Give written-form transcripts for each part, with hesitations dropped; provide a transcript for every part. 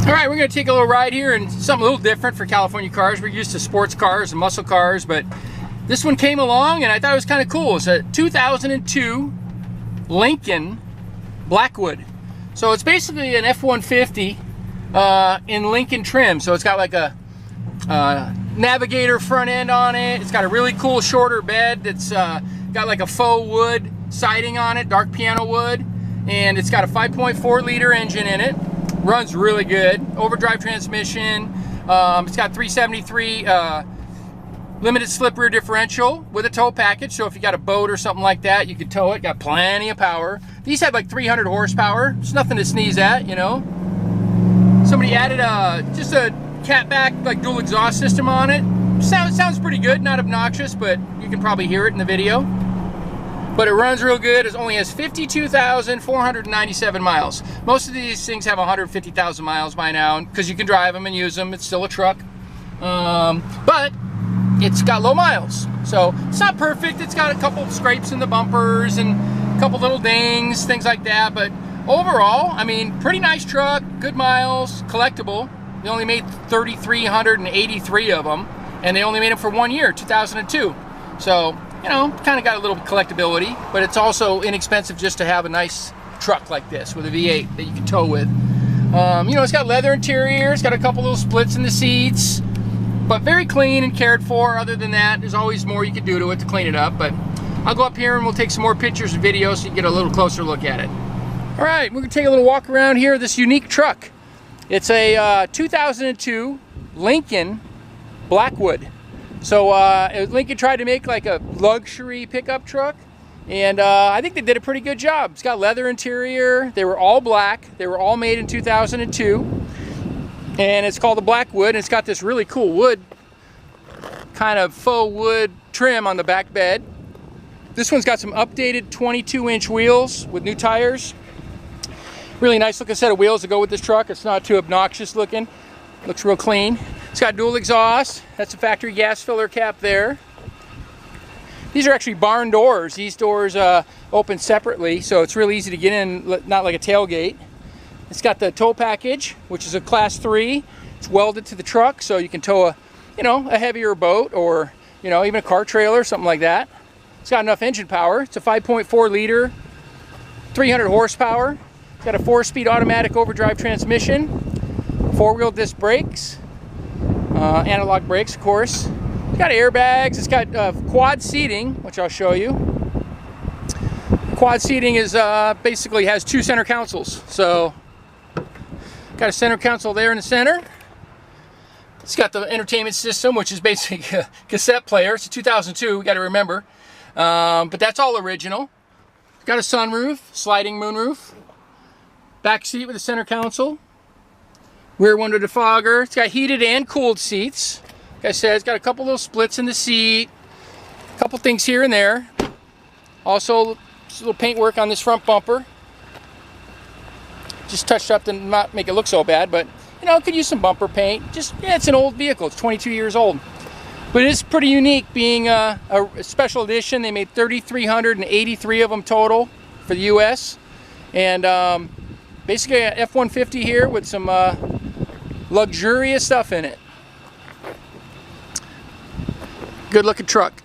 All right, we're going to take a little ride here and something a little different for California cars. We're used to sports cars and muscle cars, but this one came along and I thought it was kind of cool. It's a 2002 Lincoln Blackwood. So it's basically an F-150 in Lincoln trim. So it's got like a Navigator front end on it. It's got a really cool shorter bed that's got like a faux wood siding on it, dark piano wood. And it's got a 5.4 liter engine in it. Runs really good. Overdrive transmission. It's got 373 limited slip rear differential with a tow package. So if you got a boat or something like that, you could tow it. Got plenty of power. These had like 300 horsepower. It's nothing to sneeze at, you know. Somebody added just a catback like dual exhaust system on it. Sounds pretty good. Not obnoxious, but you can probably hear it in the video. But it runs real good. It only has 52,497 miles. Most of these things have 150,000 miles by now because you can drive them and use them. It's still a truck. But it's got low miles. So it's not perfect. It's got a couple of scrapes in the bumpers and a couple little dings, things like that. But overall, I mean, pretty nice truck, good miles, collectible. They only made 3,383 of them. And they only made them for 1 year, 2002. So, you know, kind of got a little collectability, but it's also inexpensive just to have a nice truck like this with a V8 that you can tow with. You know, it's got leather interior, it's got a couple little splits in the seats, but very clean and cared for. Other than that, there's always more you can do to it to clean it up, but I'll go up here and we'll take some more pictures and videos so you can get a little closer look at it. All right, we're gonna take a little walk around here, this unique truck. It's a 2002 Lincoln Blackwood. So Lincoln tried to make like a luxury pickup truck, and I think they did a pretty good job. It's got leather interior. They were all black. They were all made in 2002, and it's called the Blackwood. And it's got this really cool wood, kind of faux wood trim on the back bed. This one's got some updated 22-inch wheels with new tires. Really nice looking set of wheels to go with this truck. It's not too obnoxious looking. Looks real clean. It's got dual exhaust. That's a factory gas filler cap there. These are actually barn doors. These doors open separately, so it's really easy to get in, not like a tailgate. It's got the tow package, which is a class 3. It's welded to the truck, so you can tow a, you know, a heavier boat or, you know, even a car trailer, something like that. It's got enough engine power. It's a 5.4 liter, 300 horsepower. It's got a 4-speed automatic overdrive transmission, 4-wheel disc brakes. Analog brakes, of course. It's got airbags. It's got quad seating, which I'll show you. Quad seating is basically has 2 center consoles. So, got a center console there in the center. It's got the entertainment system, which is basically a cassette player. It's a 2002. We got to remember, but that's all original. It's got a sunroof, sliding moonroof. Back seat with a center console. Rear window defogger. It's got heated and cooled seats. Like I said, it's got a couple little splits in the seat. A couple things here and there. Also, just a little paint work on this front bumper. Just touched up to not make it look so bad, but you know, could use some bumper paint. Just, yeah, it's an old vehicle. It's 22 years old. But it is pretty unique being a special edition. They made 3,383 of them total for the US. And basically an F-150 here with some luxurious stuff in it. Good looking truck.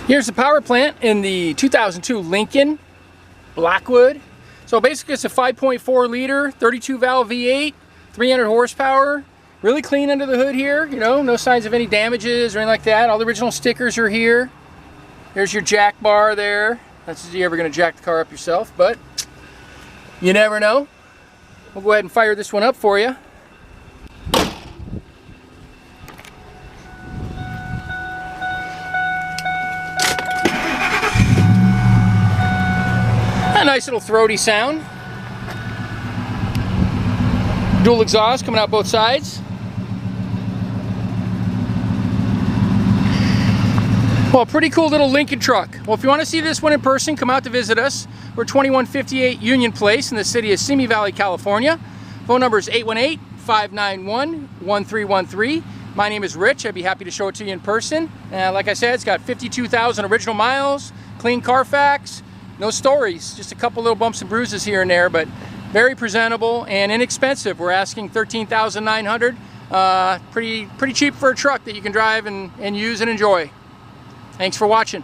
Here's the power plant in the 2002 Lincoln Blackwood. So basically it's a 5.4 liter 32 valve V8, 300 horsepower. Really clean under the hood here, you know, no signs of any damages or anything like that. All the original stickers are here. There's your jack bar there. That's if you're ever going to jack the car up yourself, but you never know. We'll go ahead and fire this one up for you. A nice little throaty sound. Dual exhaust coming out both sides. Well, a pretty cool little Lincoln truck. Well, if you want to see this one in person, come out to visit us. We're 2158 Union Place in the city of Simi Valley, California. Phone number is 818-591-1313. My name is Rich. I'd be happy to show it to you in person. Like I said, it's got 52,000 original miles, clean Carfax, no stories, just a couple little bumps and bruises here and there, but very presentable and inexpensive. We're asking $13,900. Pretty cheap for a truck that you can drive and use and enjoy. Thanks for watching.